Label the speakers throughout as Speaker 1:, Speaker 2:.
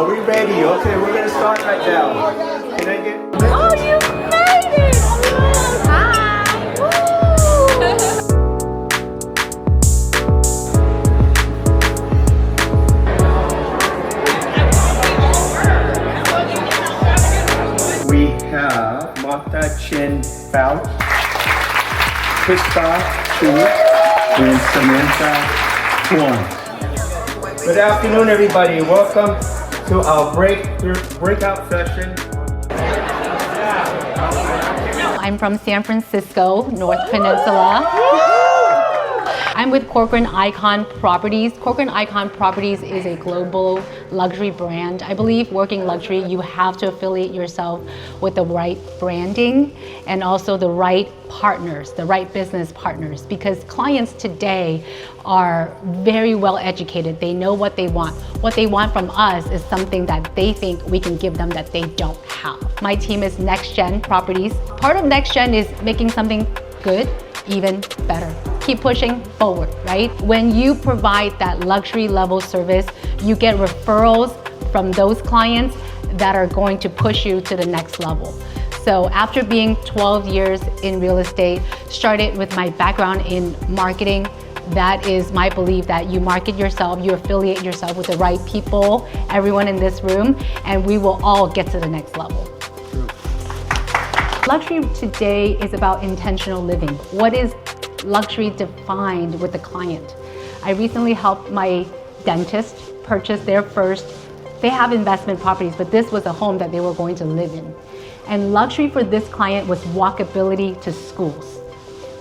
Speaker 1: Are we ready? Okay, we're gonna start right now. Can I get?
Speaker 2: Oh, you made it! Hi!
Speaker 1: We have Martha Chen-Falch, Christophe Choo, and Samantha Huang. Good afternoon, everybody. Welcome to our breakout session.
Speaker 2: I'm from San Francisco, North Peninsula. I'm with Corcoran Icon Properties. Corcoran Icon Properties is a global luxury brand. I believe working luxury, you have to affiliate yourself with the right branding and also the right partners, the right business partners, because clients today are very well educated. They know what they want. What they want from us is something that they think we can give them that they don't have. My team is NextGen Properties. Part of NextGen is making something good even better. Keep pushing forward, right? When you provide that luxury level service, you get referrals from those clients that are going to push you to the next level. So after being 12 years in real estate, started with my background in marketing, that is my belief that you market yourself, you affiliate yourself with the right people, everyone in this room, and we will all get to the next level. Luxury today is about intentional living. What is luxury defined with the client? I recently helped my dentist purchase their first, they have investment properties, but this was a home that they were going to live in. And luxury for this client was walkability to schools.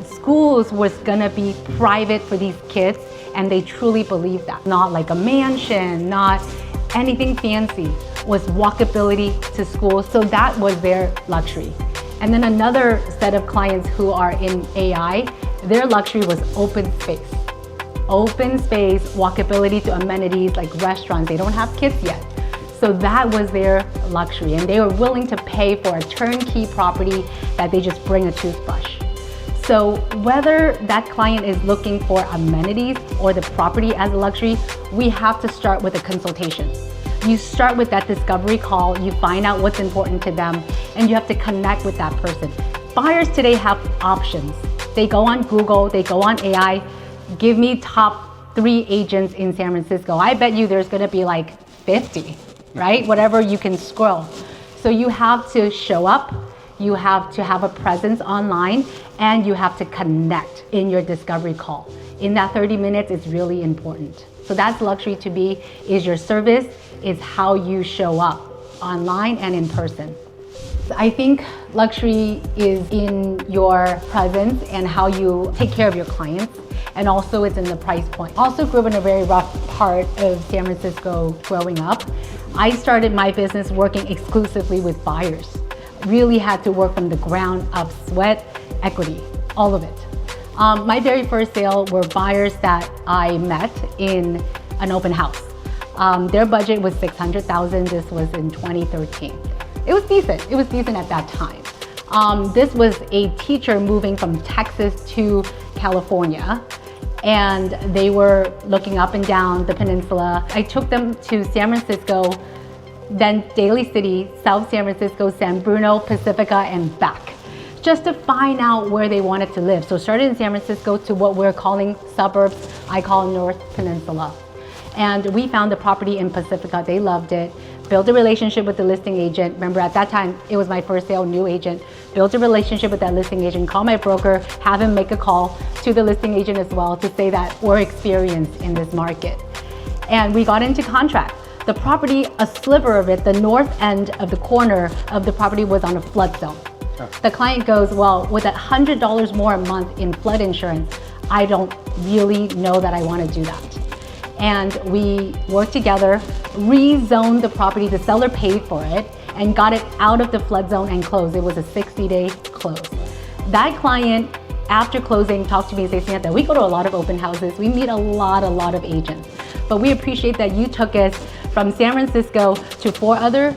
Speaker 2: Schools was gonna be private for these kids, and they truly believe that. Not like a mansion, not anything fancy, was walkability to schools, so that was their luxury. And then another set of clients who are in AI, their luxury was open space. Open space, walkability to amenities like restaurants. They don't have kids yet. So that was their luxury, and they were willing to pay for a turnkey property that they just bring a toothbrush. So whether that client is looking for amenities or the property as a luxury, we have to start with a consultation. You start with that discovery call, you find out what's important to them, and you have to connect with that person. Buyers today have options. They go on Google, they go on AI, give me top 3 agents in San Francisco. I bet you there's gonna be like 50, right? Whatever you can scroll. So you have to show up, you have to have a presence online, and you have to connect in your discovery call. In that 30 minutes, it's really important. So that's luxury to me, is your service, is how you show up online and in person. I think luxury is in your presence and how you take care of your clients, and also it's in the price point. Also grew up in a very rough part of San Francisco growing up. I started my business working exclusively with buyers. Really had to work from the ground up, sweat, equity, all of it. My very first sale were buyers that I met in an open house. Their budget was $600,000. This was in 2013. It was decent. It was decent at that time. This was a teacher moving from Texas to California, and they were looking up and down the peninsula. I took them to San Francisco, then Daly City, South San Francisco, San Bruno, Pacifica, and back, just to find out where they wanted to live. So started in San Francisco to what we're calling suburbs, I call North Peninsula. And we found the property in Pacifica, they loved it. Built a relationship with the listing agent. Remember at that time, it was my first sale, new agent. Built a relationship with that listing agent, call my broker, have him make a call to the listing agent as well to say that we're experienced in this market. And we got into contract. The property, a sliver of it, the north end of the corner of the property was on a flood zone. The client goes, well, with that $100 more a month in flood insurance, I don't really know that I want to do that. And we worked together, rezoned the property, the seller paid for it, and got it out of the flood zone and closed. It was a 60-day close. That client, after closing, talked to me and said, Samantha, we go to a lot of open houses, we meet a lot of agents, but we appreciate that you took us from San Francisco to 4 other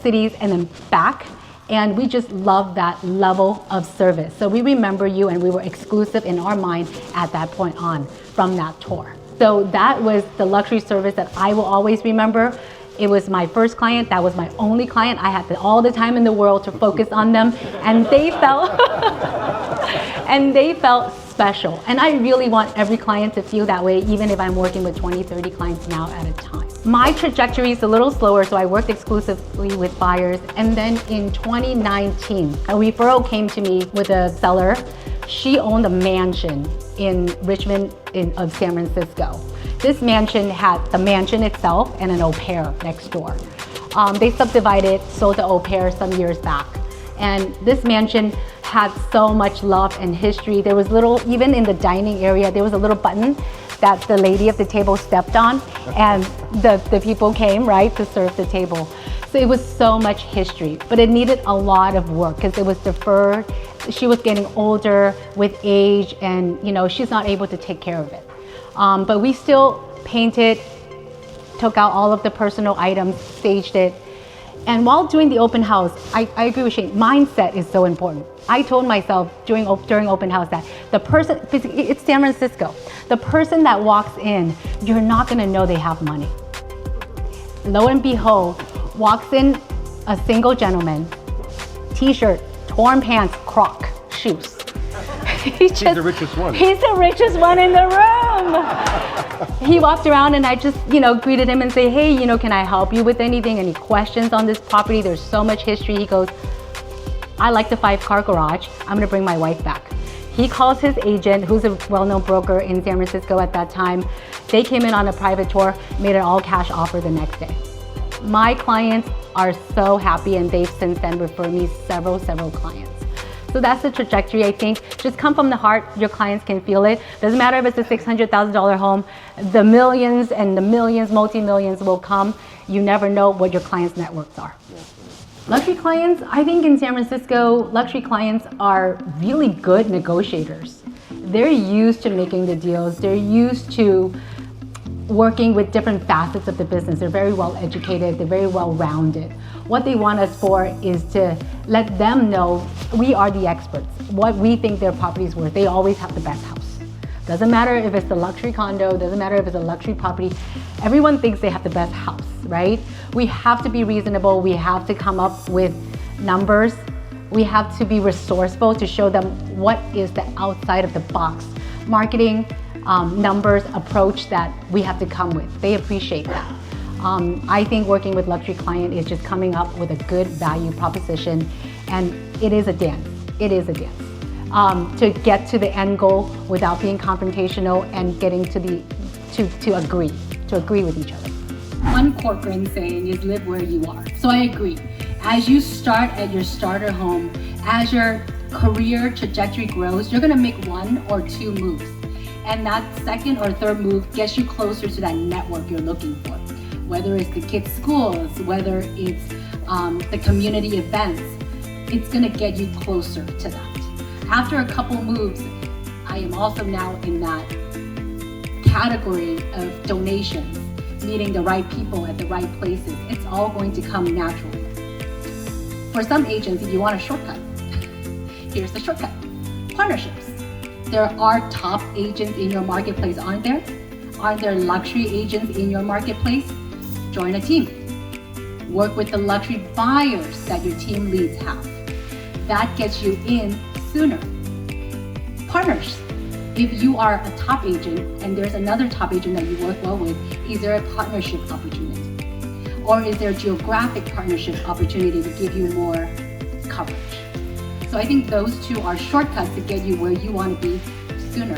Speaker 2: cities and then back. And we just love that level of service. So we remember you, and we were exclusive in our mind at that point on from that tour. So that was the luxury service that I will always remember. It was my first client. That was my only client. I had all the time in the world to focus on them, and they felt and they felt special. And I really want every client to feel that way, even if I'm working with 20, 30 clients now at a time. My trajectory is a little slower, so I worked exclusively with buyers. And then in 2019, a referral came to me with a seller. She owned a mansion in Richmond of San Francisco. This mansion had the mansion itself and an au pair next door. They subdivided, sold the au pair some years back. And this mansion had so much love and history. There was even in the dining area, there was a little button that the lady at the table stepped on, and the people came, right, to serve the table. So it was so much history, but it needed a lot of work because it was deferred. She was getting older with age, and she's not able to take care of it. But we still painted, took out all of the personal items, staged it. And while doing the open house, I agree with Shane, mindset is so important. I told myself during open house that the person, it's San Francisco, the person that walks in, you're not gonna know they have money. Lo and behold, walks in a single gentleman, t-shirt, torn pants, Croc shoes.
Speaker 3: He's the richest one.
Speaker 2: He's the richest one in the room. He walked around and I just, greeted him and say, hey, can I help you with anything? Any questions on this property? There's so much history. He goes, I like the 5-car garage. I'm gonna bring my wife back. He calls his agent, who's a well-known broker in San Francisco at that time. They came in on a private tour, made an all-cash offer the next day. My clients are so happy, and they've since then referred me several clients. So that's the trajectory, I think. Just come from the heart, your clients can feel it. Doesn't matter if it's a $600,000 home, the millions and the millions, multi-millions will come. You never know what your clients' networks are. Luxury clients, I think in San Francisco, luxury clients are really good negotiators. They're used to making the deals. They're used to working with different facets of the business. They're very well educated. They're very well rounded. What they want us for is to let them know we are the experts. What we think their property is worth. They always have the best house. Doesn't matter if it's the luxury condo, doesn't matter if it's a luxury property. Everyone thinks they have the best house, right? We have to be reasonable. We have to come up with numbers. We have to be resourceful to show them what is the outside of the box marketing, numbers, approach that we have to come with. They appreciate that. I think working with luxury client is just coming up with a good value proposition, and it is a dance. It is a dance. To get to the end goal without being confrontational and getting to agree with each other. One Corcoran saying is live where you are. So I agree. As you start at your starter home, as your career trajectory grows, you're gonna make 1 or 2 moves. And that second or third move gets you closer to that network you're looking for. Whether it's the kids' schools, whether it's the community events, it's gonna get you closer to that. After a couple moves, I am also now in that category of donations, meeting the right people at the right places. It's all going to come naturally. For some agents, if you want a shortcut, here's the shortcut. Partnerships. There are top agents in your marketplace, aren't there? Aren't there luxury agents in your marketplace? Join a team. Work with the luxury buyers that your team leads have. That gets you in sooner. Partners. If you are a top agent and there's another top agent that you work well with, is there a partnership opportunity? Or is there a geographic partnership opportunity to give you more coverage? So I think those two are shortcuts to get you where you want to be sooner.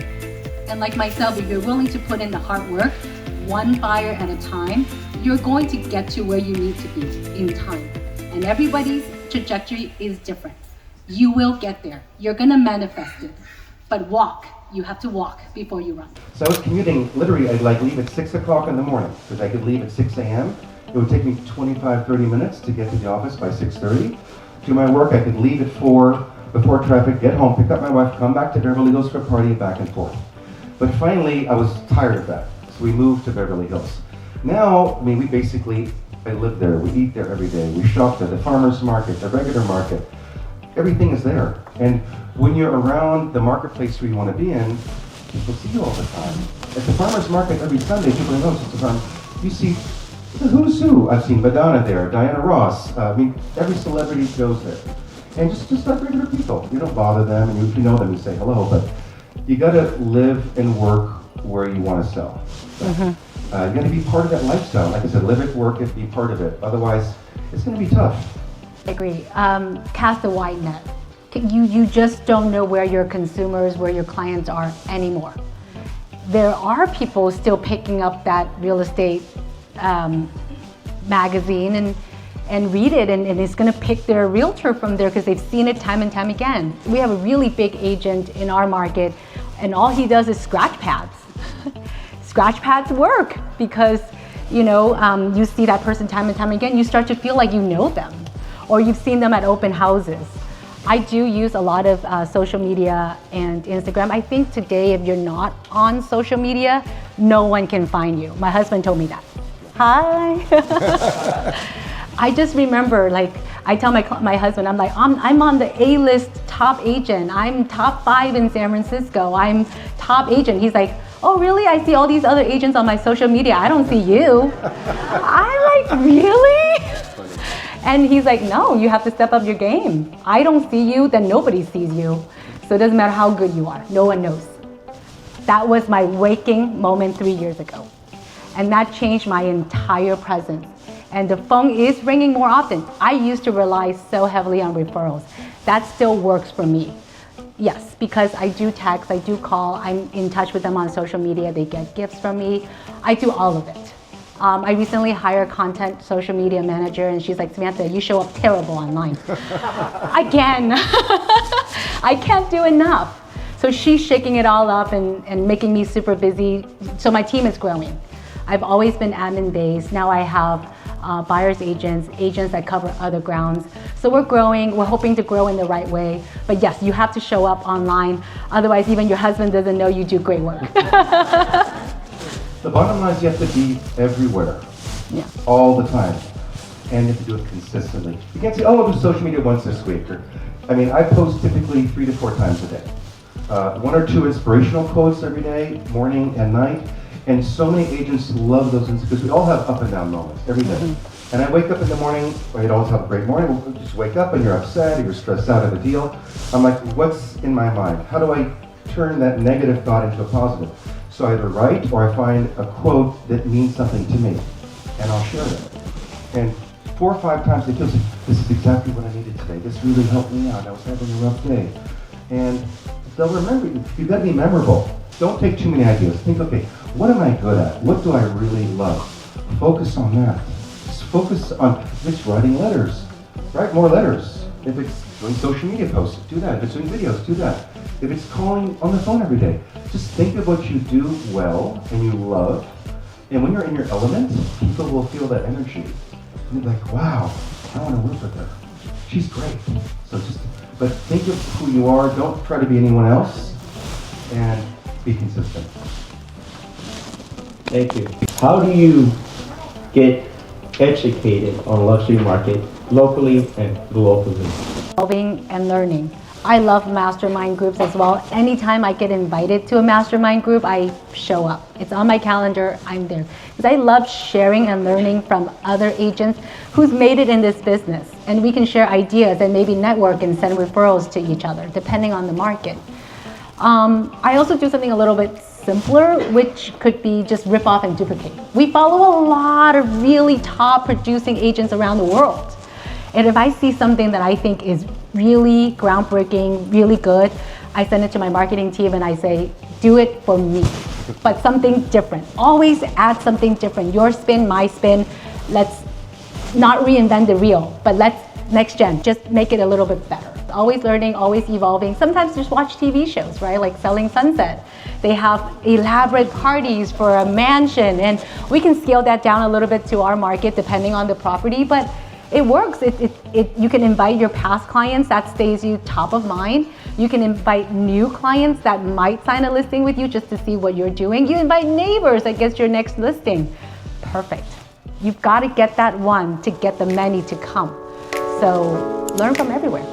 Speaker 2: And like myself, if you're willing to put in the hard work, one buyer at a time, you're going to get to where you need to be in time. And everybody's trajectory is different. You will get there. You're gonna manifest it. But walk. You have to walk before you run.
Speaker 3: So I was commuting, literally I'd leave at 6 o'clock in the morning, because I could leave at 6 a.m. It would take me 25, 30 minutes to get to the office by 6:30. Do my work, I could leave at 4 before traffic, get home, pick up my wife, come back to Beverly Hills for a party, back and forth. But finally, I was tired of that, so we moved to Beverly Hills. Now, I live there, we eat there every day, we shop there, the farmer's market, the regular market, everything is there. And when you're around the marketplace where you want to be in, people see you all the time. At the farmer's market every Sunday, people know it's a farm. You see the who's who. I've seen Madonna there, Diana Ross. I mean, every celebrity goes there. And just like regular people. You don't bother them, and if you know them, you say hello, but you gotta live and work where you wanna sell. You gotta be part of that lifestyle. Like I said, live it, work it, be part of it. Otherwise, it's gonna be tough.
Speaker 2: I agree. Cast a wide net. You just don't know where your consumers, where your clients are anymore. There are people still picking up that real estate magazine and read it, and it's gonna pick their realtor from there because they've seen it time and time again. We have a really big agent in our market, and all he does is scratch pads. Scratch pads work because you see that person time and time again. You start to feel like you know them, or you've seen them at open houses. I do use a lot of social media and Instagram. I think today, if you're not on social media, no one can find you. My husband told me that. Hi. I just remember, like, I tell my husband, I'm like, I'm on the A-list top agent. I'm top 5 in San Francisco. I'm top agent. He's like, oh, really? I see all these other agents on my social media. I don't see you. I'm like, really? And he's like, no, you have to step up your game. I don't see you, then nobody sees you. So it doesn't matter how good you are. No one knows. That was my waking moment 3 years ago. And that changed my entire presence. And the phone is ringing more often. I used to rely so heavily on referrals. That still works for me. Yes, because I do text, I do call, I'm in touch with them on social media, they get gifts from me. I do all of it. I recently hired a content social media manager, and she's like, Samantha, you show up terrible online. Again, I can't do enough. So she's shaking it all up and making me super busy. So my team is growing. I've always been admin based. Now I have buyers agents that cover other grounds. So we're growing, we're hoping to grow in the right way. But yes, you have to show up online. Otherwise, even your husband doesn't know you do great work.
Speaker 3: The bottom line is you have to be everywhere, all the time, and you have to do it consistently. You can't say, oh, I'll do social media once this week. I post typically 3 to 4 times a day. 1 or 2 inspirational quotes every day, morning and night, and so many agents love those because we all have up and down moments every day. And I wake up in the morning, I always have a great morning, we'll just wake up and you're upset, or you're stressed out of a deal. I'm like, what's in my mind? How do I turn that negative thought into a positive? So I either write or I find a quote that means something to me, and I'll share it. And 4 or 5 times they feel, this is exactly what I needed today. This really helped me out. I was having a rough day. And they'll remember you. You've got to be memorable. Don't take too many ideas. Think, okay, what am I good at? What do I really love? Focus on that. Just focus on, if it's writing letters, write more letters. If it's doing social media posts, do that. If it's doing videos, do that. If it's calling on the phone every day, just think of what you do well and you love. And when you're in your element, people will feel that energy. And they're like, wow, I want to work with her. She's great. But think of who you are. Don't try to be anyone else. And be consistent.
Speaker 4: Thank you. How do you get educated on luxury market locally and globally?
Speaker 2: Evolving and learning. I love mastermind groups as well. Anytime I get invited to a mastermind group, I show up. It's on my calendar, I'm there. Because I love sharing and learning from other agents who's made it in this business. And we can share ideas and maybe network and send referrals to each other, depending on the market. I also do something a little bit simpler, which could be just rip off and duplicate. We follow a lot of really top producing agents around the world. And if I see something that I think is really groundbreaking, really good, I send it to my marketing team and I say, do it for me, but something different. Always add something different. Your spin, my spin. Let's not reinvent the wheel, but let's next gen, just make it a little bit better. Always learning, always evolving. Sometimes just watch TV shows, right? Like Selling Sunset. They have elaborate parties for a mansion, and we can scale that down a little bit to our market depending on the property, but it works. You can invite your past clients, that stays you top of mind. You can invite new clients that might sign a listing with you just to see what you're doing. You invite neighbors that gets your next listing. Perfect. You've got to get that one to get the many to come. So learn from everywhere.